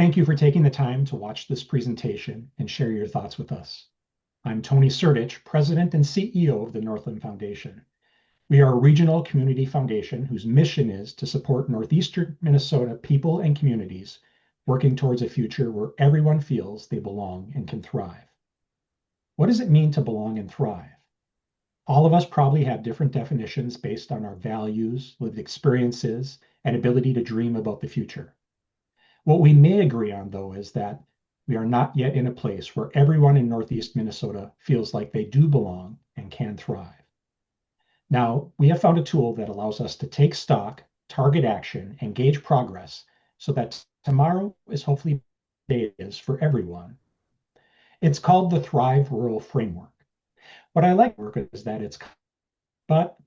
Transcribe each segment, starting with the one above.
Thank you for taking the time to watch this presentation and share your thoughts with us. I'm Tony Sertich, President and CEO of the Northland Foundation. We are a regional community foundation whose mission is to support Northeastern Minnesota people and communities working towards a future where everyone feels they belong and can thrive. What does it mean to belong and thrive? All of us probably have different definitions based on our values, lived experiences, and ability to dream about the future. What we may agree on, though, is that we are not yet in a place where everyone in Northeast Minnesota feels like they do belong and can thrive. Now, we have found a tool that allows us to take stock, target action, and gauge progress so that tomorrow is hopefully the day it is for everyone. It's called the Thrive Rural Framework. What I like is that but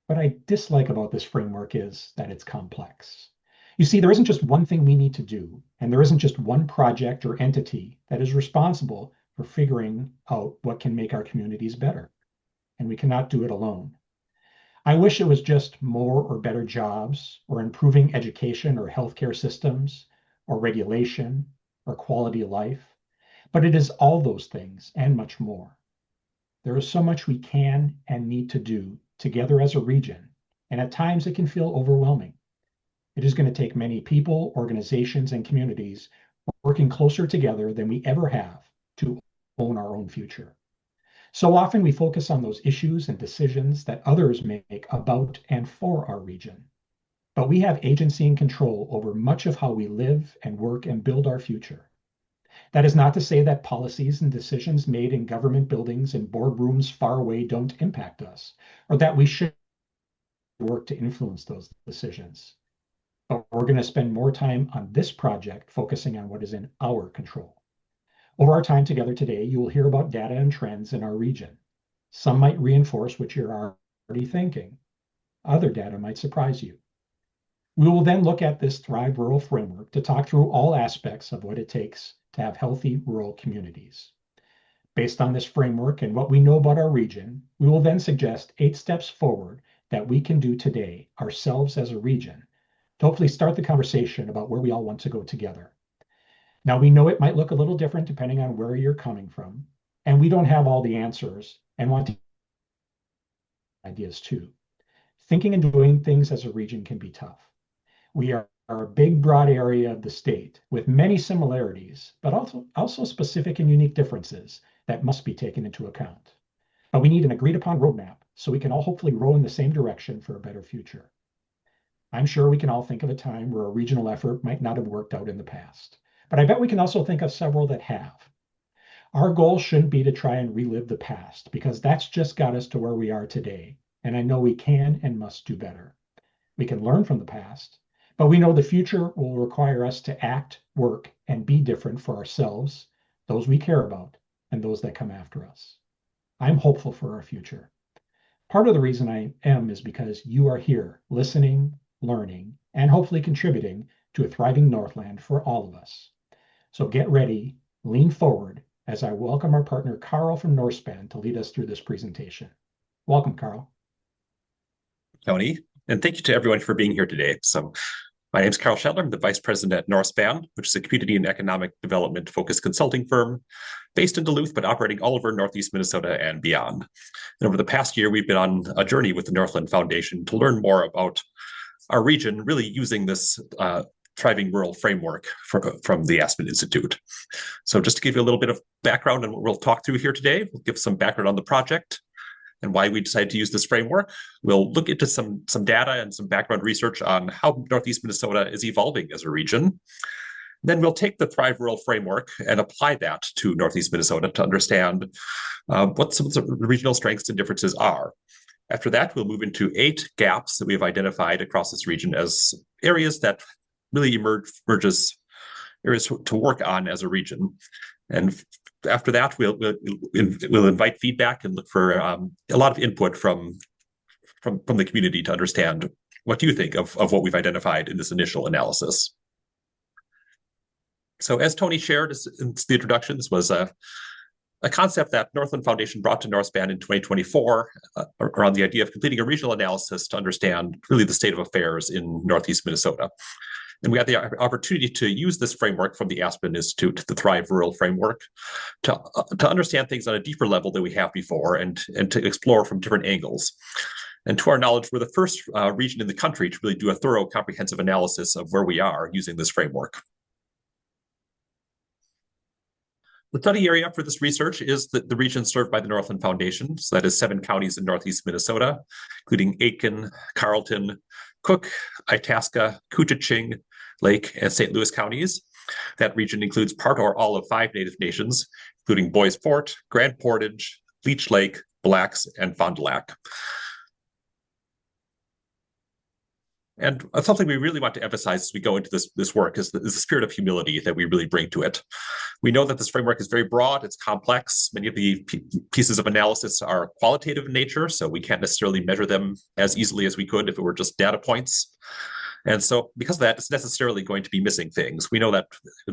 what I dislike about this framework is that it's complex. You see, there isn't just one thing we need to do, and there isn't just one project or entity that is responsible for figuring out what can make our communities better, and we cannot do it alone. I wish it was just more or better jobs, or improving education or healthcare systems, or regulation, or quality of life, but it is all those things and much more. There is so much we can and need to do together as a region, and at times it can feel overwhelming. It is going to take many people, organizations, and communities working closer together than we ever have to own our own future. So often we focus on those issues and decisions that others make about and for our region. But we have agency and control over much of how we live and work and build our future. That is not to say that policies and decisions made in government buildings and boardrooms far away don't impact us, or that we should work to influence those decisions. But we're going to spend more time on this project focusing on what is in our control. Over our time together today, you will hear about data and trends in our region. Some might reinforce what you're already thinking. Other data might surprise you. We will then look at this Thrive Rural framework to talk through all aspects of what it takes to have healthy rural communities. Based on this framework and what we know about our region, we will then suggest 8 steps forward that we can do today ourselves as a region to hopefully start the conversation about where we all want to go together. Now, we know it might look a little different depending on where you're coming from, and we don't have all the answers and want to ideas too. Thinking and doing things as a region can be tough. We are a big, broad area of the state with many similarities, but also specific and unique differences that must be taken into account. But we need an agreed upon roadmap so we can all hopefully row in the same direction for a better future. I'm sure we can all think of a time where a regional effort might not have worked out in the past, but I bet we can also think of several that have. Our goal shouldn't be to try and relive the past because that's just got us to where we are today, and I know we can and must do better. We can learn from the past, but we know the future will require us to act, work, and be different for ourselves, those we care about, and those that come after us. I'm hopeful for our future. Part of the reason I am is because you are here listening, learning, and hopefully contributing to a thriving Northland for all of us. So get ready, lean forward as I welcome our partner Carl from Northspan to lead us through this presentation. Welcome, Carl. Tony, and thank you to everyone for being here today. So my name is Carl Shetler. I'm the Vice President at Northspan, which is a community and economic development focused consulting firm based in Duluth, but operating all over Northeast Minnesota and beyond. And over the past year, we've been on a journey with the Northland Foundation to learn more about our region, really using this Thriving Rural framework from the Aspen Institute. So just to give you a little bit of background on what we'll talk through here today, we'll give some background on the project and why we decided to use this framework. We'll look into some data and some background research on how Northeast Minnesota is evolving as a region. Then we'll take the Thrive Rural framework and apply that to Northeast Minnesota to understand what some of the regional strengths and differences are. After that, we'll move into 8 gaps that we have identified across this region as areas that really emerges areas to work on as a region. And after that, we'll invite feedback and look for a lot of input from the community to understand what do you think of what we've identified in this initial analysis. So as Tony shared in the introduction, this was a concept that Northland Foundation brought to Northspan in 2024 around the idea of completing a regional analysis to understand really the state of affairs in Northeast Minnesota. And we had the opportunity to use this framework from the Aspen Institute, the Thrive Rural Framework, to understand things on a deeper level than we have before and to explore from different angles. And to our knowledge, we're the first region in the country to really do a thorough, comprehensive analysis of where we are using this framework. The study area for this research is the region served by the Northland Foundation. So that is 7 counties in northeast Minnesota, including Aitkin, Carlton, Cook, Itasca, Koochiching, Lake, and St. Louis counties. That region includes part or all of 5 Native nations, including Bois Forte, Grand Portage, Leech Lake, Blacks, and Fond du Lac. And something we really want to emphasize as we go into this work is the spirit of humility that we really bring to it. We know that this framework is very broad, it's complex. Many of the pieces of analysis are qualitative in nature, so we can't necessarily measure them as easily as we could if it were just data points. And so because of that, it's necessarily going to be missing things. We know that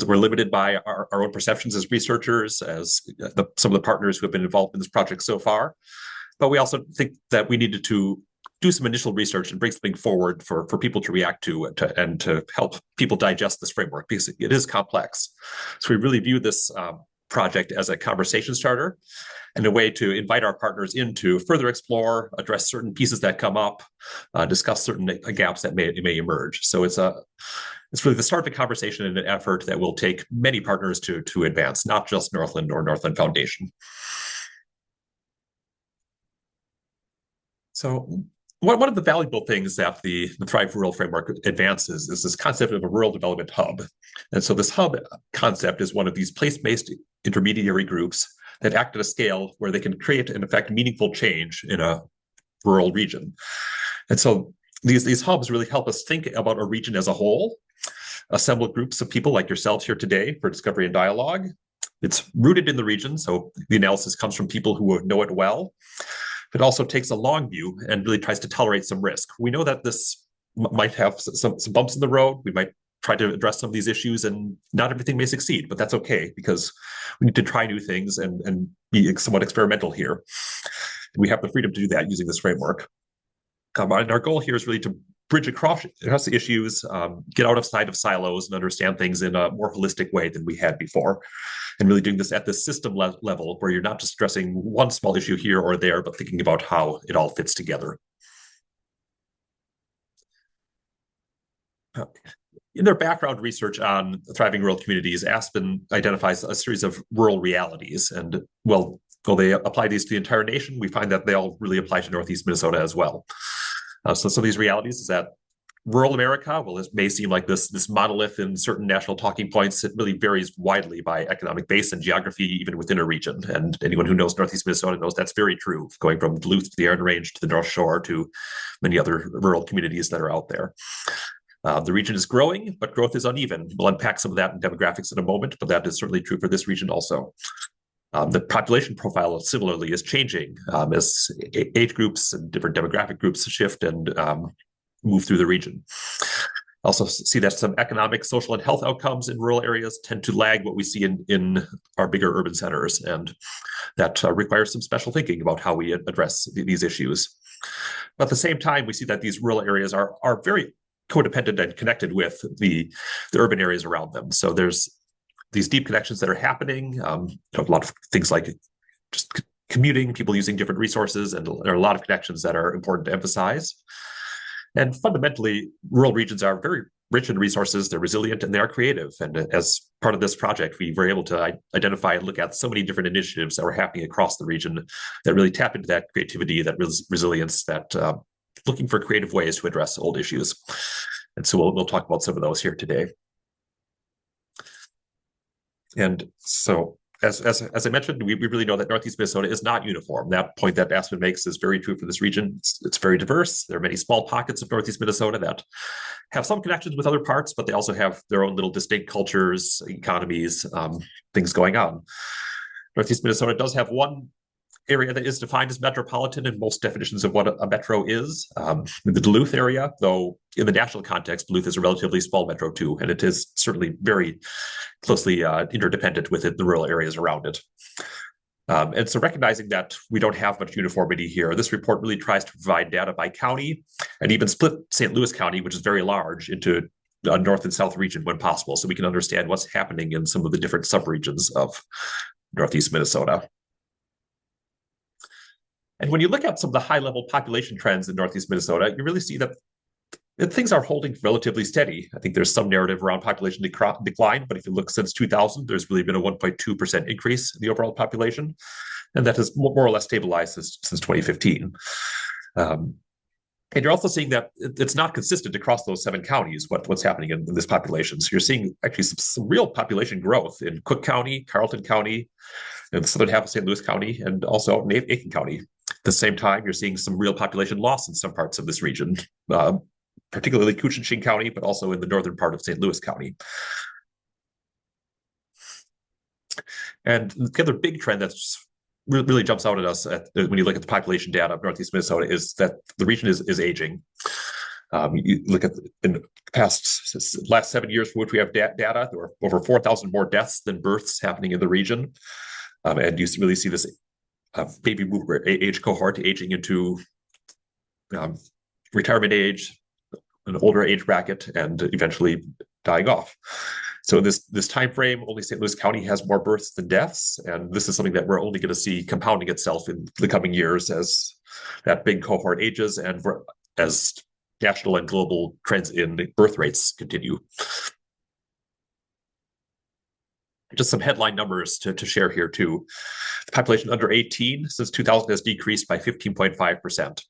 we're limited by our own perceptions as researchers, as some of the partners who have been involved in this project so far. But we also think that we needed to do some initial research and bring something forward for people to react to and to help people digest this framework, because it is complex. So we really view this project as a conversation starter and a way to invite our partners in to further explore, address certain pieces that come up, discuss certain gaps that may emerge. So it's really the start of a conversation and an effort that will take many partners to advance, not just Northland or Northland Foundation. So one of the valuable things that the Thrive Rural Framework advances is this concept of a rural development hub. And so this hub concept is one of these place-based intermediary groups that act at a scale where they can create and affect meaningful change in a rural region. And so these hubs really help us think about a region as a whole, assemble groups of people like yourselves here today for discovery and dialogue. It's rooted in the region, so the analysis comes from people who know it well. It also takes a long view and really tries to tolerate some risk. We know that this might have some bumps in the road. We might try to address some of these issues and not everything may succeed, but that's okay because we need to try new things and be somewhat experimental here. We have the freedom to do that using this framework. And our goal here is really to bridge across the issues, get out of sight of silos and understand things in a more holistic way than we had before. And really doing this at the system level where you're not just addressing one small issue here or there, but thinking about how it all fits together. In their background research on thriving rural communities, Aspen identifies a series of rural realities. And well, they apply these to the entire nation, we find that they all really apply to Northeast Minnesota as well. So some of these realities is that rural America, well, it may seem like this monolith in certain national talking points. It really varies widely by economic base and geography, even within a region. And anyone who knows Northeast Minnesota knows that's very true, going from Duluth to the Iron Range to the North Shore to many other rural communities that are out there. The region is growing, but growth is uneven. We'll unpack some of that in demographics in a moment, but that is certainly true for this region also. The population profile similarly is changing as age groups and different demographic groups shift and move through the region. Also see that some economic, social, and health outcomes in rural areas tend to lag what we see in our bigger urban centers, and that requires some special thinking about how we address these issues. But at the same time, we see that these rural areas are very codependent and connected with the urban areas around them. So there's these deep connections that are happening, a lot of things like just commuting, people using different resources, and there are a lot of connections that are important to emphasize. And fundamentally, rural regions are very rich in resources, they're resilient, and they are creative. And as part of this project, we were able to identify and look at so many different initiatives that were happening across the region that really tap into that creativity, that resilience, that looking for creative ways to address old issues. And so we'll talk about some of those here today. And so as I mentioned, we really know that Northeast Minnesota is not uniform. That point that Aspen makes is very true for this region. It's very diverse. There are many small pockets of Northeast Minnesota that have some connections with other parts, but they also have their own little distinct cultures, economies, things going on. Northeast Minnesota does have one area that is defined as metropolitan in most definitions of what a metro is. The Duluth area, though in the national context, Duluth is a relatively small metro too, and it is certainly very closely interdependent with the rural areas around it. And so recognizing that we don't have much uniformity here, this report really tries to provide data by county and even split St. Louis County, which is very large, into north and south region when possible, so we can understand what's happening in some of the different subregions of Northeast Minnesota. And when you look at some of the high-level population trends in Northeast Minnesota, you really see that things are holding relatively steady. I think there's some narrative around population decline, but if you look since 2000, there's really been a 1.2% increase in the overall population, and that has more or less stabilized since 2015. And you're also seeing that it's not consistent across those 7 counties, what's happening in this population. So you're seeing actually some real population growth in Cook County, Carlton County, and the southern half of St. Louis County, and also in Aiken County. At the same time, you're seeing some real population loss in some parts of this region, particularly Coochinchin County, but also in the northern part of St. Louis County. And the other big trend that's really jumps out at us when you look at the population data of Northeast Minnesota is that the region is aging. You look at in the last 7 years for which we have data, there were over 4,000 more deaths than births happening in the region. And you really see this baby boomer age cohort aging into retirement age, an older age bracket, and eventually dying off. So in this time frame, only St. Louis County has more births than deaths, and this is something that we're only going to see compounding itself in the coming years as that big cohort ages and as national and global trends in birth rates continue. Just some headline numbers to share here too. The population under 18 since 2000 has decreased by 15.5%.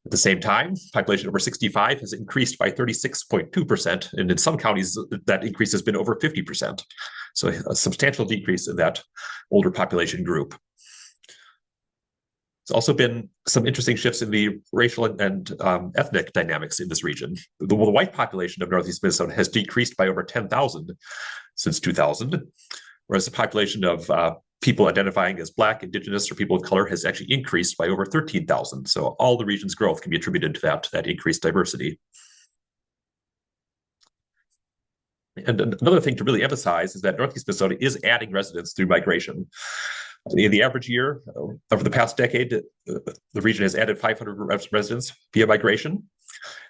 At the same time, population over 65 has increased by 36.2%, and in some counties, that increase has been over 50%. So a substantial decrease in that older population group. There's also been some interesting shifts in the racial and ethnic dynamics in this region. The white population of Northeast Minnesota has decreased by over 10,000 since 2000, whereas the population of people identifying as Black, Indigenous, or people of color has actually increased by over 13,000. So all the region's growth can be attributed to that increased diversity. And another thing to really emphasize is that Northeast Minnesota is adding residents through migration. In the average year, over the past decade, the region has added 500 residents via migration.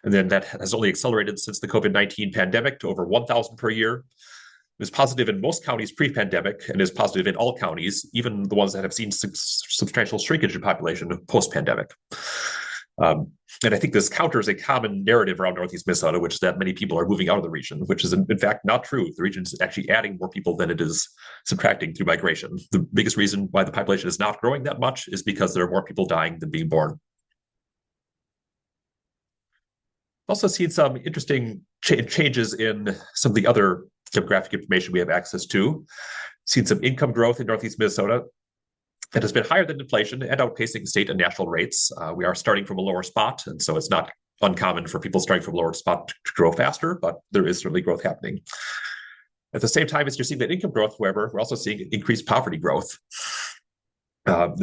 And then that has only accelerated since the COVID-19 pandemic to over 1,000 per year. It was positive in most counties pre-pandemic and is positive in all counties, even the ones that have seen substantial shrinkage in population post-pandemic. And I think this counters a common narrative around Northeast Minnesota, which is that many people are moving out of the region, which is in fact not true. The region is actually adding more people than it is subtracting through migration. The biggest reason why the population is not growing that much is because there are more people dying than being born. Also seen some interesting changes in some of the other demographic information we have access to. Seen some income growth in Northeast Minnesota that has been higher than inflation and outpacing state and national rates. We are starting from a lower spot, and so it's not uncommon for people starting from a lower spot to grow faster, but there is certainly growth happening. At the same time as you're seeing that income growth, however, we're also seeing increased poverty growth. And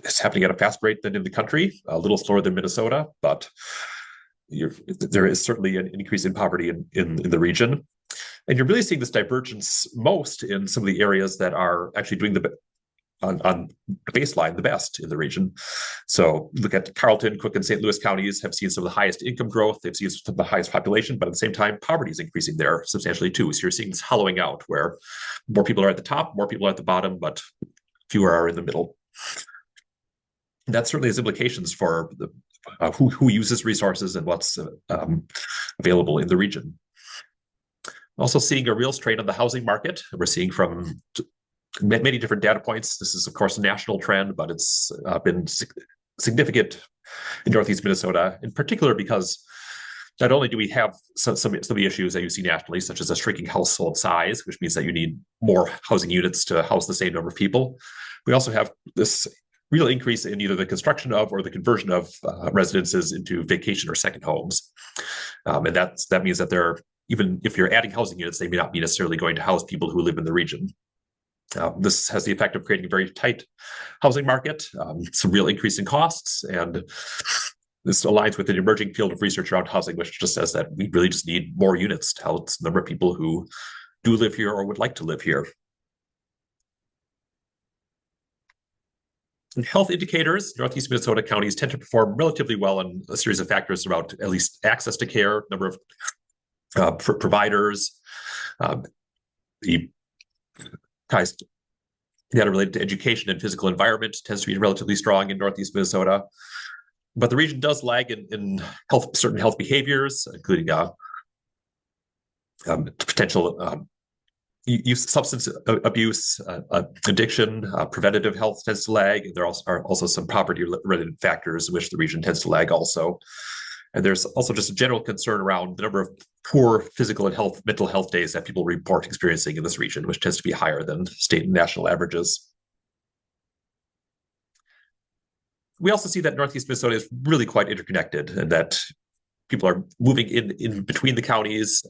it's happening at a fast rate than in the country, a little slower than Minnesota, but there is certainly an increase in poverty in the region. And you're really seeing this divergence most in some of the areas that are actually doing on baseline the best in the region. So look at Carlton, Cook, and St. Louis counties have seen some of the highest income growth. They've seen some of the highest population, but at the same time, poverty is increasing there substantially too. So you're seeing this hollowing out where more people are at the top, more people are at the bottom, but fewer are in the middle. And that certainly has implications for who uses resources and what's available in the region. Also seeing a real strain on the housing market. We're seeing from many different data points. This is, of course, a national trend, but it's been significant in Northeast Minnesota, in particular because not only do we have some of the issues that you see nationally, such as a shrinking household size, which means that you need more housing units to house the same number of people, we also have this real increase in either the construction of or the conversion of residences into vacation or second homes. And that means that even if you're adding housing units, they may not be necessarily going to house people who live in the region. This has the effect of creating a very tight housing market, some real increase in costs, and this aligns with an emerging field of research around housing, which just says that we really just need more units to house the number of people who do live here or would like to live here. In health indicators, Northeast Minnesota counties tend to perform relatively well on a series of factors about at least access to care, number of for providers, the ties that are related to education and physical environment tends to be relatively strong in Northeast Minnesota. But the region does lag in certain health behaviors, including potential use, substance abuse, addiction, preventative health tends to lag. There are also some property-related factors in which the region tends to lag also. And there's also just a general concern around the number of poor physical and mental health days that people report experiencing in this region, which tends to be higher than state and national averages. We also see that Northeast Minnesota is really quite interconnected, and that people are moving in between the counties.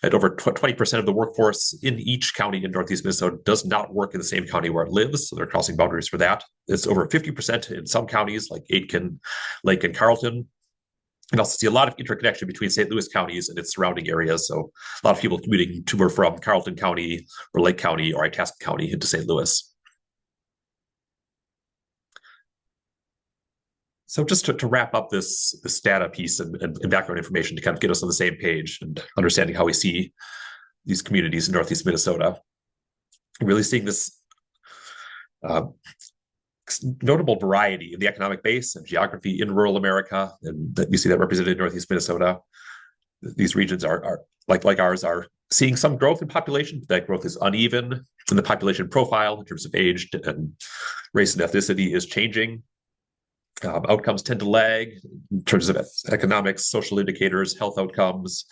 And over 20% of the workforce in each county in Northeast Minnesota does not work in the same county where it lives, so they're crossing boundaries for that. It's over 50% in some counties like Aitkin, Lake, and Carlton. And also see a lot of interconnection between St. Louis counties and its surrounding areas. So a lot of people commuting to or from Carlton County or Lake County or Itasca County into St. Louis. So just to wrap up this data piece and background information to kind of get us on the same page and understanding how we see these communities in Northeast Minnesota, really seeing this notable variety in the economic base and geography in rural America, and that you see that represented in Northeast Minnesota. These regions are like ours are seeing some growth in population. That growth is uneven, and the population profile in terms of age and race and ethnicity is changing. Outcomes tend to lag in terms of economics, social indicators, health outcomes.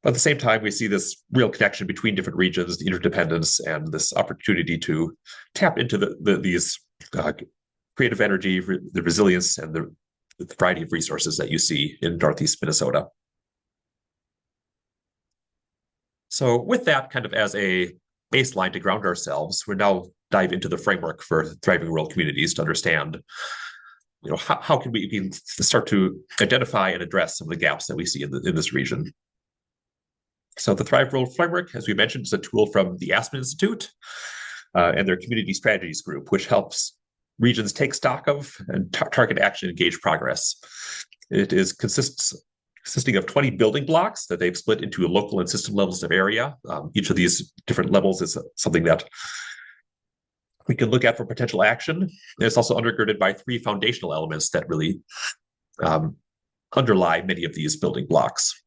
But at the same time, we see this real connection between different regions, the interdependence, and this opportunity to tap into these creative energy, the resilience, and the variety of resources that you see in Northeast Minnesota. So with that kind of as a baseline to ground ourselves, we're now dive into the framework for thriving rural communities to understand, how can we start to identify and address some of the gaps that we see in this region. So the Thrive Rural Framework, as we mentioned, is a tool from the Aspen Institute and their Community Strategies Group, which helps regions take stock of and target action and gauge progress. It consisting of 20 building blocks that they've split into local and system levels of area. Each of these different levels is something that we can look at for potential action. And it's also undergirded by 3 foundational elements that really underlie many of these building blocks.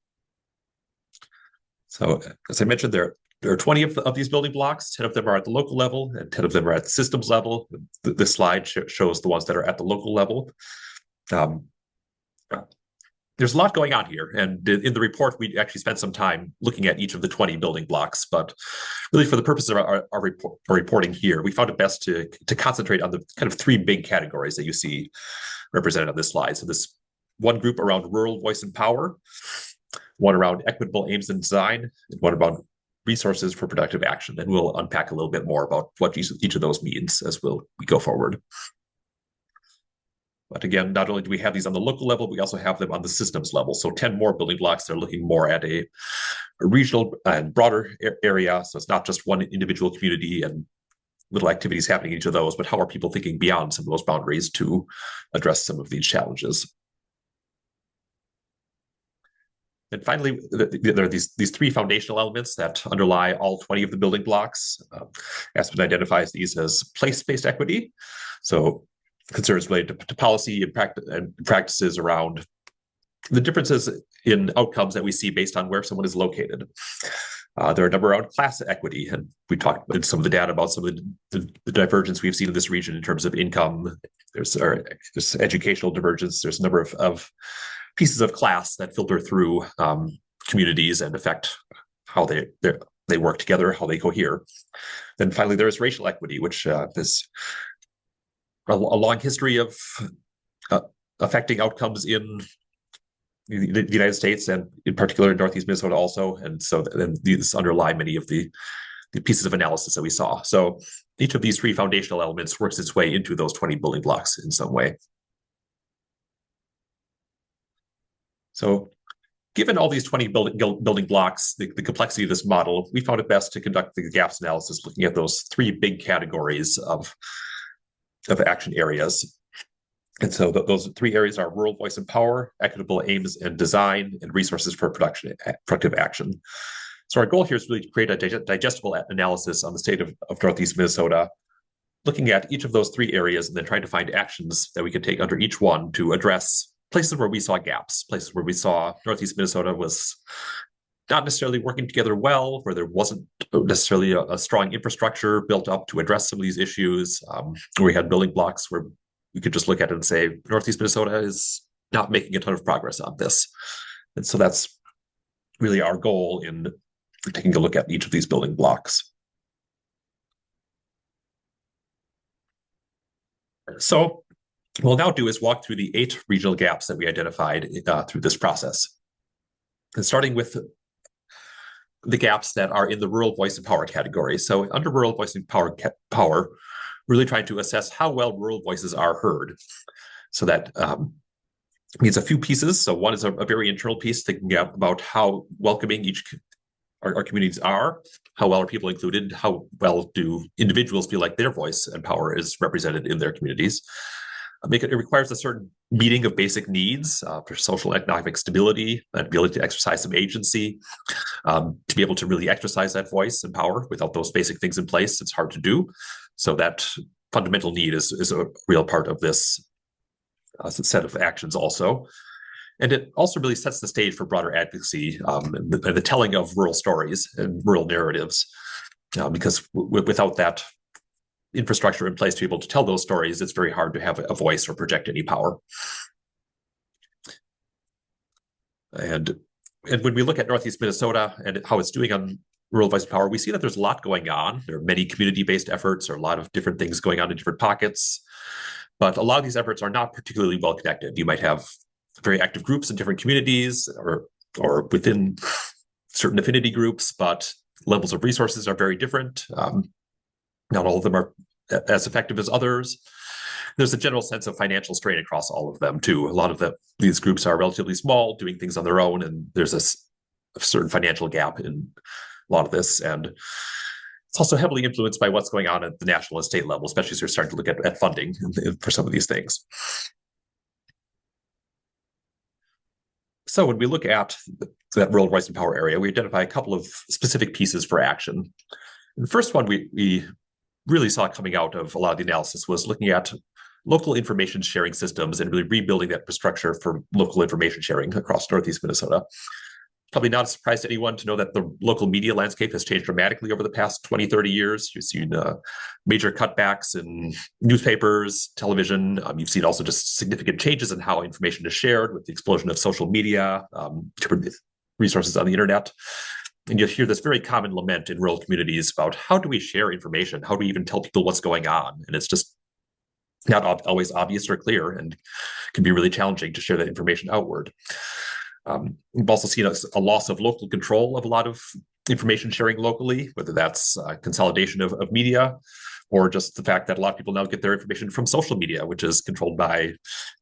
So, as I mentioned, there are 20 of these building blocks. 10 of them are at the local level, and 10 of them are at the systems level. This slide shows the ones that are at the local level. There's a lot going on here, and in the report, we actually spent some time looking at each of the 20 building blocks, but really for the purpose of our reporting here, we found it best to concentrate on the kind of 3 big categories that you see represented on this slide. So this one group around rural voice and power, one around equitable aims and design, and one about resources for productive action. And we'll unpack a little bit more about what each of those means as we go forward. But again, not only do we have these on the local level, we also have them on the systems level. So 10 more building blocks that are looking more at a regional and broader area. So it's not just one individual community and little activities happening in each of those, but how are people thinking beyond some of those boundaries to address some of these challenges? And finally, there are these 3 foundational elements that underlie all 20 of the building blocks. Aspen identifies these as place-based equity. So concerns related to policy and practices around the differences in outcomes that we see based on where someone is located. There are a number around class equity, and we talked in some of the data about some of the divergence we've seen in this region in terms of income. There's educational divergence. There's a number of pieces of class that filter through communities and affect how they work together, how they cohere. Then finally, there is racial equity, which is a long history of affecting outcomes in the United States and in particular in Northeast Minnesota also. And so then these underlie many of the pieces of analysis that we saw. So each of these 3 foundational elements works its way into those 20 building blocks in some way. So given all these 20 building blocks, the complexity of this model, we found it best to conduct the gaps analysis looking at those 3 big categories of action areas. And so those three areas are rural voice and power, equitable aims and design, and resources for productive action. So our goal here is really to create a digestible analysis on the state of Northeast Minnesota, looking at each of those three areas and then trying to find actions that we could take under each one to address places where we saw gaps, places where we saw Northeast Minnesota was not necessarily working together well, where there wasn't necessarily a strong infrastructure built up to address some of these issues, where we had building blocks where we could just look at it and say, Northeast Minnesota is not making a ton of progress on this. And so that's really our goal in taking a look at each of these building blocks. So what we'll now do is walk through the 8 regional gaps that we identified through this process. And starting with the gaps that are in the rural voice and power category. So under rural voice and power, really trying to assess how well rural voices are heard. So that means a few pieces. So one is a very internal piece, thinking about how welcoming our communities are, how well are people included, how well do individuals feel like their voice and power is represented in their communities. It requires a certain meeting of basic needs for social and economic stability, and ability to exercise some agency, to be able to really exercise that voice and power. Without those basic things in place, it's hard to do. So that fundamental need is a real part of this set of actions also. And it also really sets the stage for broader advocacy and the telling of rural stories and rural narratives, because without that infrastructure in place to be able to tell those stories, it's very hard to have a voice or project any power. And when we look at Northeast Minnesota and how it's doing on rural voice power, we see that there's a lot going on. There are many community-based efforts, or a lot of different things going on in different pockets. But a lot of these efforts are not particularly well connected. You might have very active groups in different communities or within certain affinity groups, but levels of resources are very different. Not all of them are as effective as others. There's a general sense of financial strain across all of them, too. A lot of these groups are relatively small, doing things on their own, and there's a certain financial gap in a lot of this. And it's also heavily influenced by what's going on at the national and state level, especially as you're starting to look at funding for some of these things. So when we look at that rural voice and power area, we identify a couple of specific pieces for action. And the first one we really saw coming out of a lot of the analysis was looking at local information sharing systems and really rebuilding that infrastructure for local information sharing across Northeast Minnesota. Probably not a surprise to anyone to know that the local media landscape has changed dramatically over the past 20, 30 years. You've seen major cutbacks in newspapers, television. You've seen also just significant changes in how information is shared with the explosion of social media, different resources on the internet. And you'll hear this very common lament in rural communities about how do we share information? How do we even tell people what's going on? And it's just not always obvious or clear, and can be really challenging to share that information outward. We've also seen a loss of local control of a lot of information sharing locally, whether that's consolidation of media, or just the fact that a lot of people now get their information from social media, which is controlled by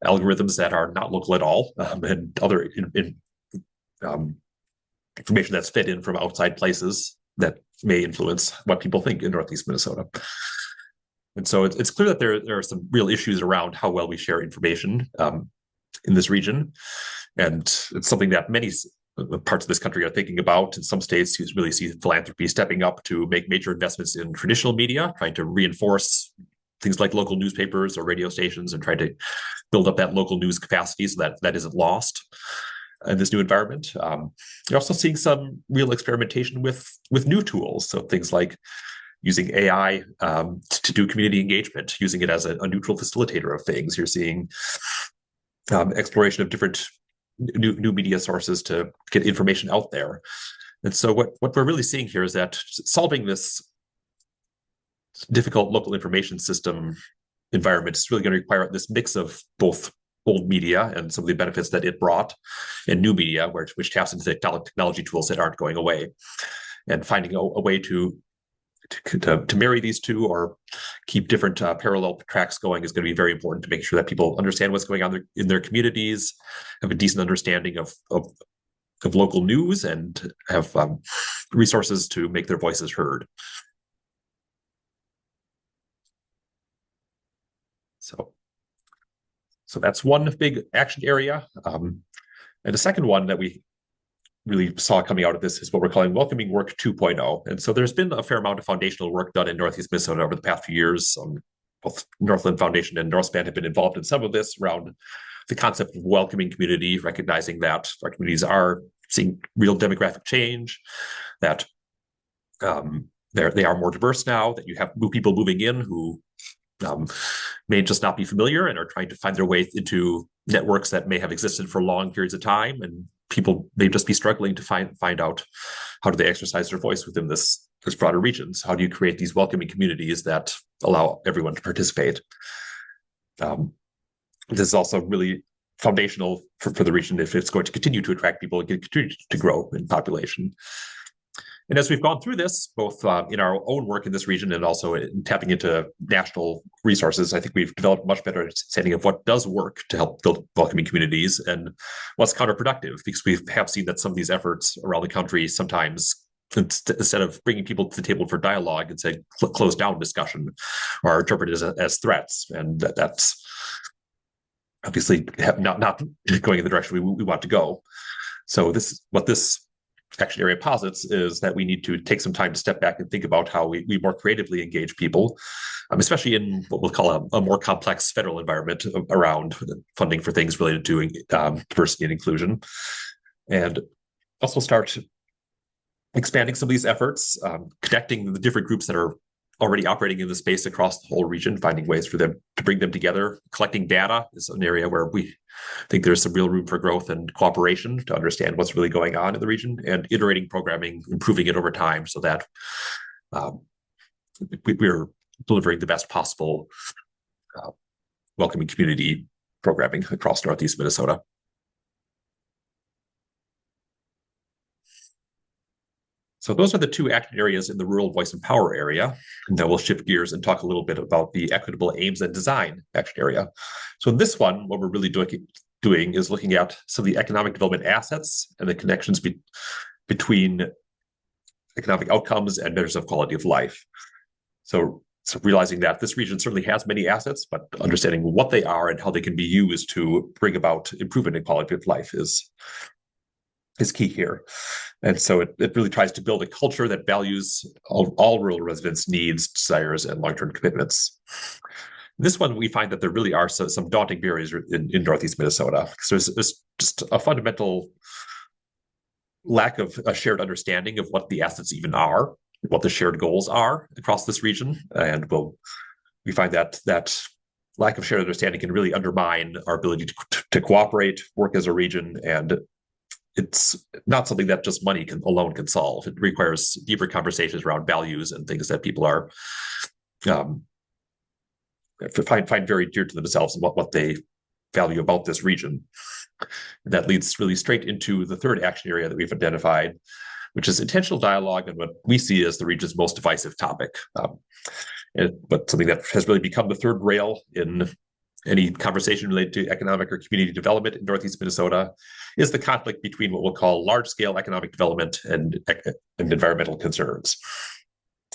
algorithms that are not local at all, and other information that's fed in from outside places that may influence what people think in Northeast Minnesota. And so it's clear that there are some real issues around how well we share information in this region. And it's something that many parts of this country are thinking about. In some states, you really see philanthropy stepping up to make major investments in traditional media, trying to reinforce things like local newspapers or radio stations and trying to build up that local news capacity so that that isn't lost in this new environment. You're also seeing some real experimentation with new tools. So things like using AI to do community engagement, using it as a neutral facilitator of things. You're seeing exploration of different new media sources to get information out there. And so what we're really seeing here is that solving this difficult local information system environment is really going to require this mix of both old media and some of the benefits that it brought, and new media, which taps into technology tools that aren't going away. And finding a way to marry these two or keep different parallel tracks going is going to be very important to make sure that people understand what's going on in their communities, have a decent understanding of local news, and have resources to make their voices heard. So So that's one big action area. And the second one that we really saw coming out of this is what we're calling Welcoming Work 2.0. And so there's been a fair amount of foundational work done in Northeast Minnesota over the past few years. Both Northland Foundation and Northspan have been involved in some of this around the concept of welcoming community, recognizing that our communities are seeing real demographic change, that they are more diverse now, that you have new people moving in who may just not be familiar and are trying to find their way into networks that may have existed for long periods of time, and people may just be struggling to find out how do they exercise their voice within this broader region. So how do you create these welcoming communities that allow everyone to participate? This is also really foundational for the region if it's going to continue to attract people and continue to grow in population. And as we've gone through this, both in our own work in this region and also in tapping into national resources, I think we've developed a much better understanding of what does work to help build welcoming communities and what's counterproductive, because we have seen that some of these efforts around the country sometimes, instead of bringing people to the table for dialogue, and say close down discussion, are interpreted as threats. And that's obviously not going in the direction we want to go. So what this action area posits is that we need to take some time to step back and think about how we more creatively engage people, especially in what we'll call a more complex federal environment around funding for things related to diversity and inclusion, and also start expanding some of these efforts, connecting the different groups that are already operating in the space across the whole region, finding ways for them to bring them together. Collecting data is an area where we think there's some real room for growth and cooperation to understand what's really going on in the region, and iterating programming, improving it over time so that we're delivering the best possible welcoming community programming across Northeast Minnesota. So those are the two action areas in the Rural Voice and Power area. And then we'll shift gears and talk a little bit about the Equitable Aims and Design action area. So in this one, what we're really doing is looking at some of the economic development assets and the connections between economic outcomes and measures of quality of life. So realizing that this region certainly has many assets, but understanding what they are and how they can be used to bring about improvement in quality of life is key here. And so it really tries to build a culture that values all rural residents' needs, desires, and long-term commitments. This one, we find that there really are some daunting barriers in Northeast Minnesota. So there's just a fundamental lack of a shared understanding of what the assets even are, what the shared goals are across this region. And we find that lack of shared understanding can really undermine our ability to cooperate, work as a region, and it's not something that just money alone can solve. It requires deeper conversations around values and things that people are find very dear to themselves and what they value about this region. And that leads really straight into the third action area that we've identified, which is intentional dialogue and what we see as the region's most divisive topic. But something that has really become the third rail in any conversation related to economic or community development in Northeast Minnesota is the conflict between what we'll call large-scale economic development and environmental concerns.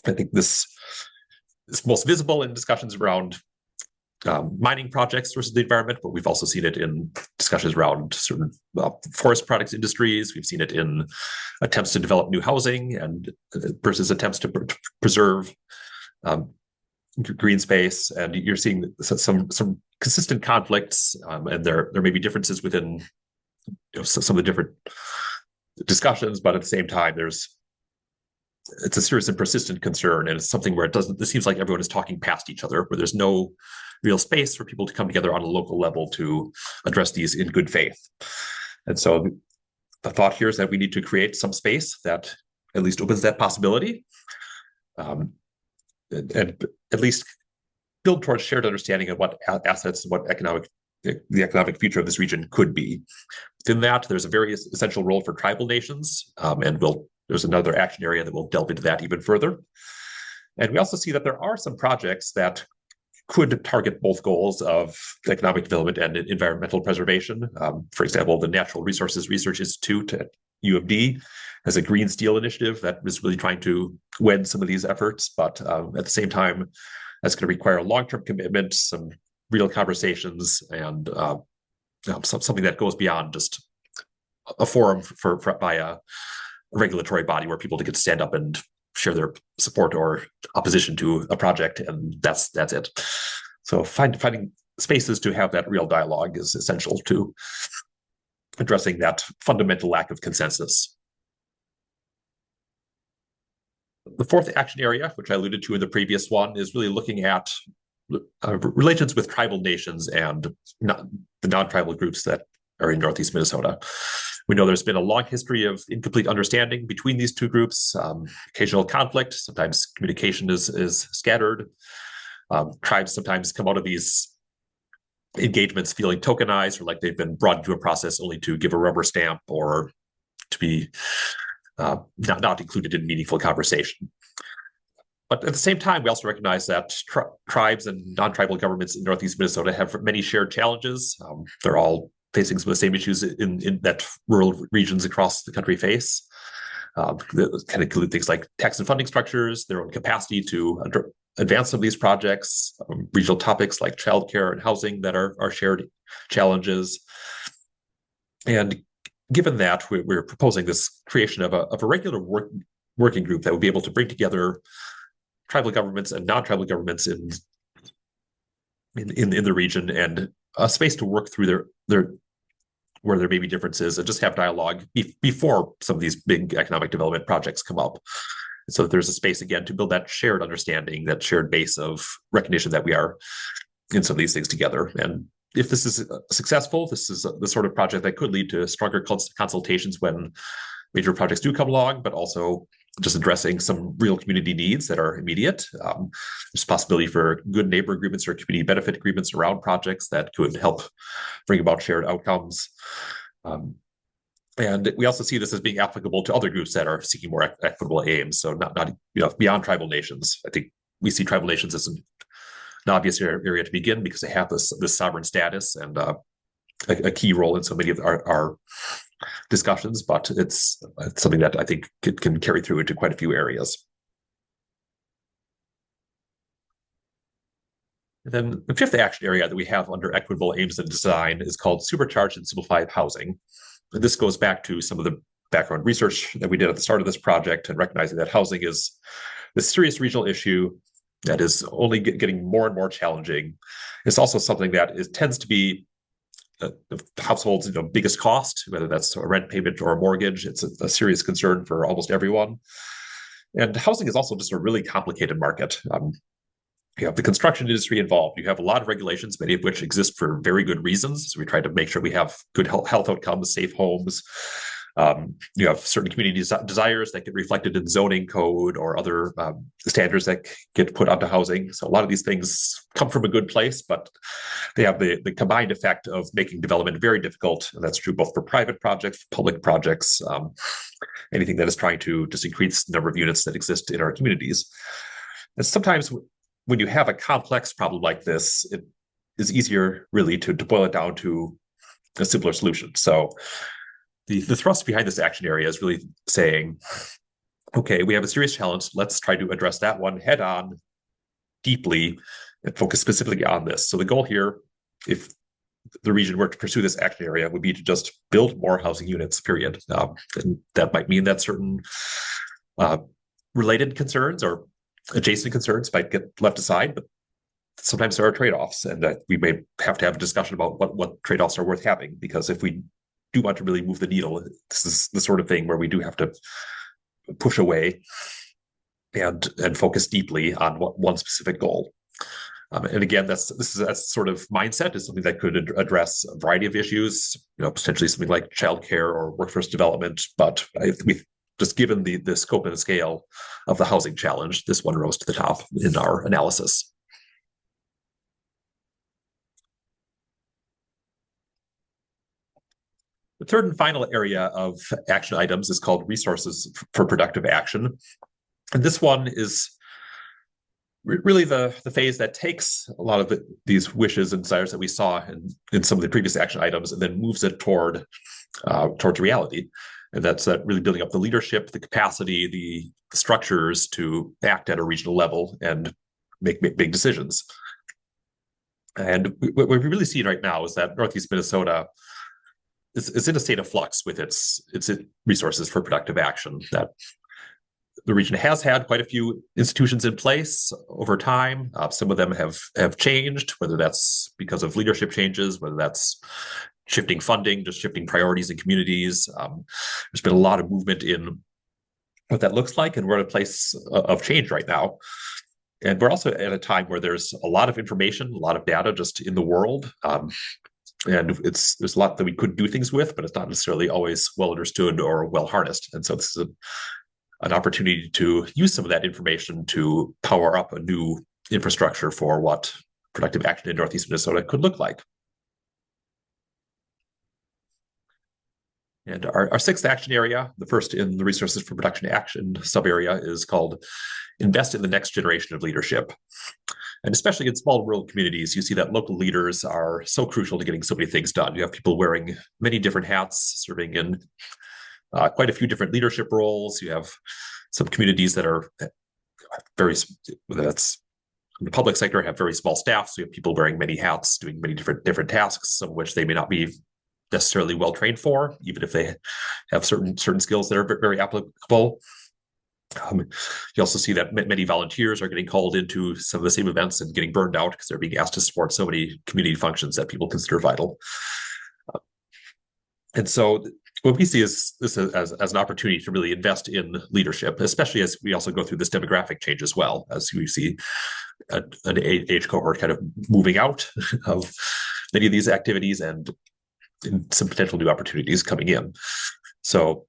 I think this is most visible in discussions around mining projects versus the environment, but we've also seen it in discussions around certain forest products industries. We've seen it in attempts to develop new housing and versus attempts to preserve green space, and you're seeing some consistent conflicts, and there may be differences within some of the different discussions, but at the same time, it's a serious and persistent concern, and it's something where it seems like everyone is talking past each other, where there's no real space for people to come together on a local level to address these in good faith. And so the thought here is that we need to create some space that at least opens that possibility, and at least build towards shared understanding of what assets and what the economic future of this region could be. Within that, there's a very essential role for tribal nations, and there's another action area that will delve into that even further. And we also see that there are some projects that could target both goals of economic development and environmental preservation. For example, the Natural Resources Research Institute at UMD has a green steel initiative that is really trying to wed some of these efforts, but at the same time, that's going to require a long-term commitment, some real conversations and something that goes beyond just a forum by a regulatory body where people get to stand up and share their support or opposition to a project, and that's it. So finding spaces to have that real dialogue is essential to addressing that fundamental lack of consensus. The fourth action area, which I alluded to in the previous one, is really looking at relations with tribal nations and the non-tribal groups that are in Northeast Minnesota. We know there's been a long history of incomplete understanding between these two groups, occasional conflict, sometimes communication is scattered. Tribes sometimes come out of these engagements feeling tokenized or like they've been brought into a process only to give a rubber stamp or to be not included in meaningful conversation. But at the same time, we also recognize that tribes and non-tribal governments in Northeast Minnesota have many shared challenges. They're all facing some of the same issues in that rural regions across the country face. That kind of include things like tax and funding structures, their own capacity to advance some of these projects, regional topics like childcare and housing that are shared challenges. And given that, we're proposing this creation of a regular working group that would be able to bring together tribal governments and non-tribal governments in the region, and a space to work through their where there may be differences and just have dialogue before some of these big economic development projects come up. So that there's a space again to build that shared understanding, that shared base of recognition that we are in some of these things together. And if this is successful, this is the sort of project that could lead to stronger consultations when major projects do come along, but also just addressing some real community needs that are immediate. There's possibility for good neighbor agreements or community benefit agreements around projects that could help bring about shared outcomes. And we also see this as being applicable to other groups that are seeking more equitable aims. So not beyond tribal nations. I think we see tribal nations as an obvious area to begin because they have this sovereign status and a key role in so many of our discussions, but it's something that I think can carry through into quite a few areas. And then the fifth action area that we have under equitable aims and design is called supercharged and simplified housing. And this goes back to some of the background research that we did at the start of this project and recognizing that housing is the serious regional issue that is only getting more and more challenging. It's also something that tends to be the household's biggest cost, whether that's a rent payment or a mortgage. It's a serious concern for almost everyone. And housing is also just a really complicated market. You have the construction industry involved. You have a lot of regulations, many of which exist for very good reasons. So we try to make sure we have good health outcomes, safe homes. You have certain community desires that get reflected in zoning code or other standards that get put onto housing. So a lot of these things come from a good place, but they have the combined effect of making development very difficult. And that's true both for private projects, public projects, anything that is trying to just increase the number of units that exist in our communities. And sometimes when you have a complex problem like this, it is easier really to boil it down to a simpler solution. So the thrust behind this action area is really saying, okay, we have a serious challenge. Let's try to address that one head on, deeply, and focus specifically on this. So the goal here, if the region were to pursue this action area, would be to just build more housing units, period. And that might mean that certain related concerns or adjacent concerns might get left aside, but sometimes there are trade-offs, and that we may have to have a discussion about what trade-offs are worth having, because if we do want to really move the needle, this is the sort of thing where we do have to push away and focus deeply on one specific goal. And again, that sort of mindset is something that could address a variety of issues, potentially something like childcare or workforce development. But we've just given the scope and the scale of the housing challenge, this one rose to the top in our analysis. The third and final area of action items is called resources for productive action. And this one is really the phase that takes a lot of these wishes and desires that we saw in some of the previous action items and then moves it towards reality. And that's really building up the leadership, the capacity, the structures to act at a regional level and make big decisions. And what we really see right now is that Northeast Minnesota is in a state of flux with its resources for productive action. That the region has had quite a few institutions in place over time. Some of them have changed, whether that's because of leadership changes, whether that's shifting funding, just shifting priorities in communities. There's been a lot of movement in what that looks like, and we're at a place of change right now. And we're also at a time where there's a lot of information, a lot of data just in the world. And there's a lot that we could do things with, but it's not necessarily always well understood or well harnessed. And so this is an opportunity to use some of that information to power up a new infrastructure for what productive action in Northeast Minnesota could look like. And our sixth action area, the first in the Resources for Production Action sub-area, is called Invest in the Next Generation of Leadership. And especially in small rural communities, you see that local leaders are so crucial to getting so many things done. You have people wearing many different hats, serving in quite a few different leadership roles. You have some communities that are that's in the public sector, have very small staff. So you have people wearing many hats, doing many different tasks, some of which they may not be necessarily well trained for, even if they have certain skills that are very applicable. You also see that many volunteers are getting called into some of the same events and getting burned out because they're being asked to support so many community functions that people consider vital. And so what we see is this as an opportunity to really invest in leadership, especially as we also go through this demographic change as well, as we see an age cohort kind of moving out of many of these activities and some potential new opportunities coming in. So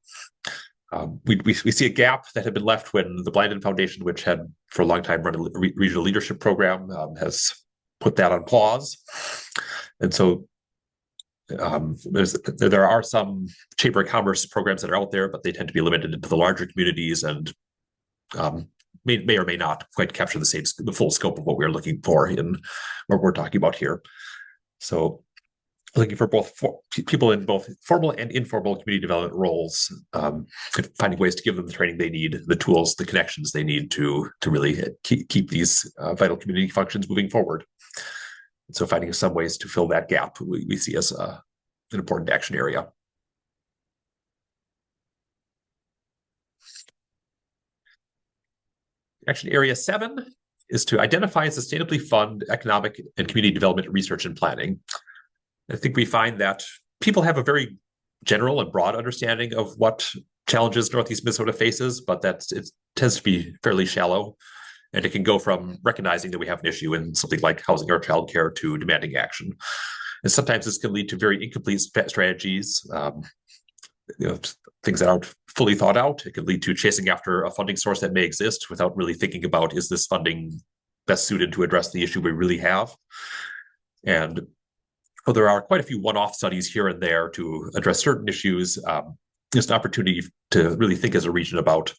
we see a gap that had been left when the Blinded Foundation, which had for a long time run a regional leadership program, has put that on pause. And so there are some Chamber of Commerce programs that are out there, but they tend to be limited into the larger communities and may or may not quite capture the full scope of what we're looking for in what we're talking about here. So looking for people in both formal and informal community development roles, finding ways to give them the training they need, the tools, the connections they need to really keep these vital community functions moving forward. And so finding some ways to fill that gap, we see as an important action area. Action area 7 is to identify and sustainably fund economic and community development research and planning. I think we find that people have a very general and broad understanding of what challenges Northeast Minnesota faces, but that it tends to be fairly shallow. And it can go from recognizing that we have an issue in something like housing or childcare to demanding action. And sometimes this can lead to very incomplete strategies, things that aren't fully thought out. It can lead to chasing after a funding source that may exist without really thinking about, is this funding best suited to address the issue we really have? And there are quite a few one-off studies here and there to address certain issues. There's an opportunity to really think as a region about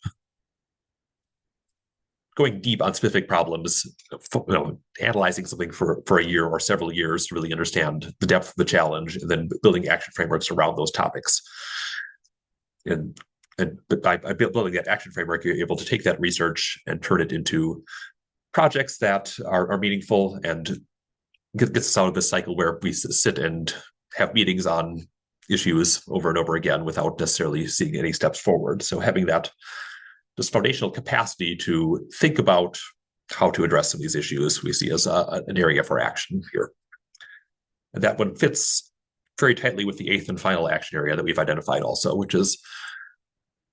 going deep on specific problems, analyzing something for a year or several years to really understand the depth of the challenge, and then building action frameworks around those topics. And by building that action framework, you're able to take that research and turn it into projects that are meaningful and gets us out of this cycle where we sit and have meetings on issues over and over again without necessarily seeing any steps forward. So having this foundational capacity to think about how to address some of these issues, we see as an area for action here. And that one fits very tightly with the 8th and final action area that we've identified also, which is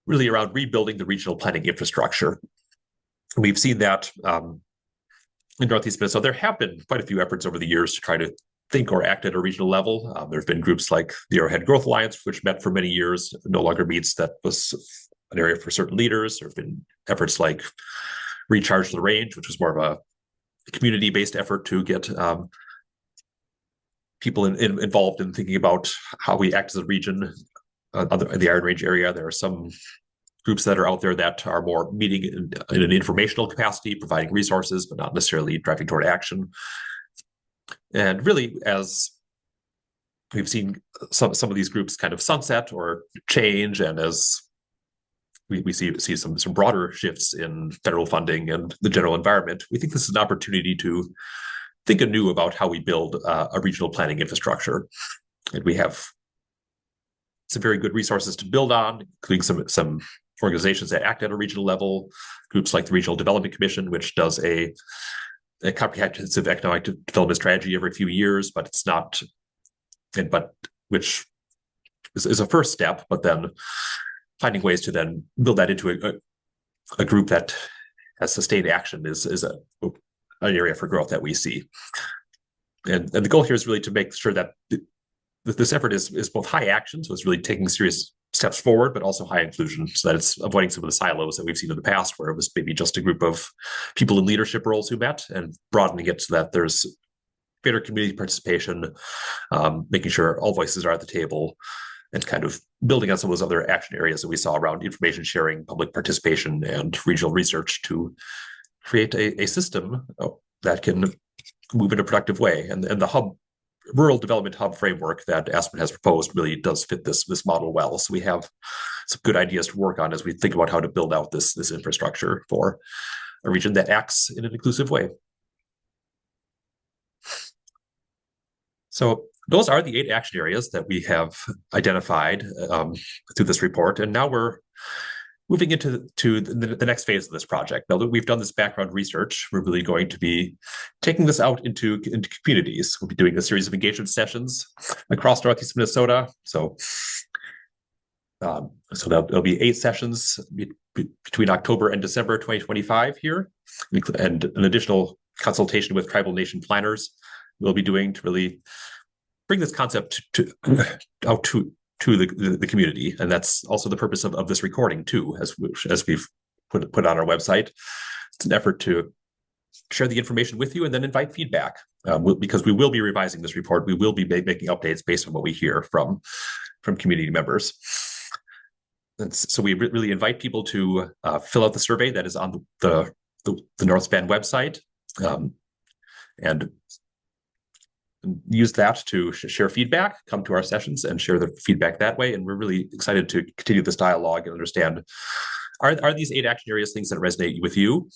really around rebuilding the regional planning infrastructure. We've seen that in Northeast Minnesota, there have been quite a few efforts over the years to try to think or act at a regional level. There have been groups like the Arrowhead Growth Alliance, which met for many years, no longer meets. That was an area for certain leaders. There have been efforts like Recharge the Range, which was more of a community-based effort to get people involved in thinking about how we act as a region. In the Iron Range area, there are some groups that are out there that are more meeting in an informational capacity, providing resources, but not necessarily driving toward action. And really, as we've seen some of these groups kind of sunset or change, and as we see some broader shifts in federal funding and the general environment, we think this is an opportunity to think anew about how we build a regional planning infrastructure. And we have some very good resources to build on, including some organizations that act at a regional level, groups like the Regional Development Commission, which does a comprehensive economic development strategy every few years, but it's not, but which is a first step, but then finding ways to then build that into a group that has sustained action is an area for growth that we see. And the goal here is really to make sure that this effort is both high action, so it's really taking serious steps forward, but also high inclusion, so that it's avoiding some of the silos that we've seen in the past, where it was maybe just a group of people in leadership roles who met, and broadening it so that there's greater community participation, making sure all voices are at the table, and kind of building on some of those other action areas that we saw around information sharing, public participation, and regional research to create a system that can move in a productive way. And the rural development hub framework that Aspen has proposed really does fit this model well. So we have some good ideas to work on as we think about how to build out this infrastructure for a region that acts in an inclusive way. So those are the 8 action areas that we have identified through this report. And now we're moving into the next phase of this project. Now that we've done this background research, we're really going to be taking this out into communities. We'll be doing a series of engagement sessions across Northeast Minnesota. So there'll be 8 sessions between October and December 2025 here, and an additional consultation with tribal nation planners we'll be doing to really bring this concept out to the community. And that's also the purpose of this recording too, as we've put on our website. It's an effort to share the information with you and then invite feedback, because we will be revising this report. We will be making updates based on what we hear from community members. And so we really invite people to fill out the survey that is on the Northspan website, and use that to share feedback, come to our sessions and share the feedback that way. And we're really excited to continue this dialogue and understand, are these 8 action areas things that resonate with you?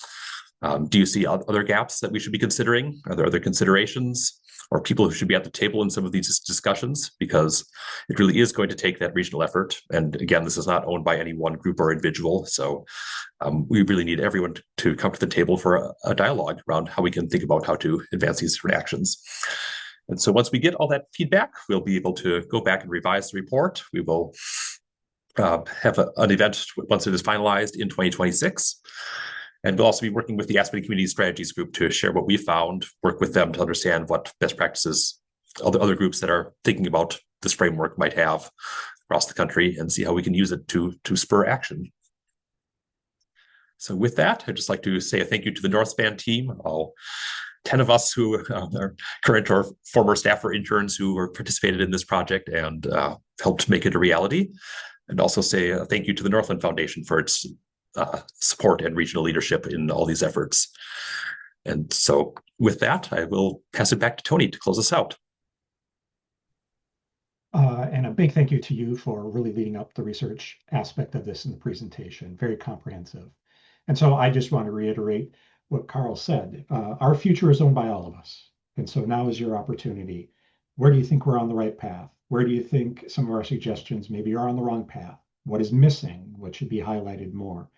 Do you see other gaps that we should be considering? Are there other considerations or people who should be at the table in some of these discussions? Because it really is going to take that regional effort. And again, this is not owned by any one group or individual. So we really need everyone to come to the table for a dialogue around how we can think about how to advance these different actions. And so once we get all that feedback, we'll be able to go back and revise the report. We will have an event once it is finalized in 2026. And we'll also be working with the Aspen Community Strategies Group to share what we found, work with them to understand what best practices other groups that are thinking about this framework might have across the country, and see how we can use it to spur action. So with that, I'd just like to say a thank you to the Northspan team, all 10 of us who are current or former staff or interns who are participated in this project and helped make it a reality. And also say a thank you to the Northland Foundation for its support and regional leadership in all these efforts. And so with that, I will pass it back to Tony to close us out. And a big thank you to you for really leading up the research aspect of this in the presentation. Very comprehensive. And so I just want to reiterate what Carl said. Our future is owned by all of us. And so now is your opportunity. Where do you think we're on the right path? Where do you think some of our suggestions maybe are on the wrong path? What is missing? What should be highlighted more?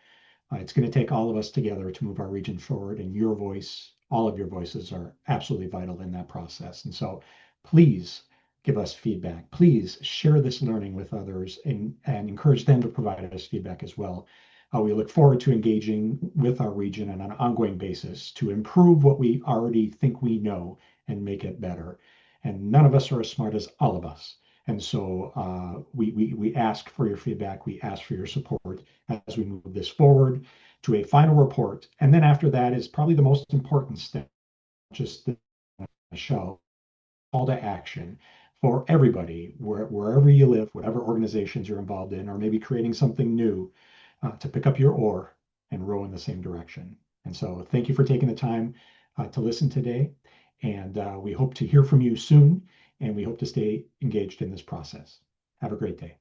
It's going to take all of us together to move our region forward, and your voice, all of your voices are absolutely vital in that process. And so please give us feedback. Please share this learning with others and encourage them to provide us feedback as well. We look forward to engaging with our region on an ongoing basis to improve what we already think we know and make it better. And none of us are as smart as all of us. And so we ask for your feedback. We ask for your support as we move this forward to a final report. And then after that is probably the most important step, just the show, call to action for everybody, wherever you live, whatever organizations you're involved in, or maybe creating something new, to pick up your oar and row in the same direction. And so thank you for taking the time to listen today. And we hope to hear from you soon. And we hope to stay engaged in this process. Have a great day.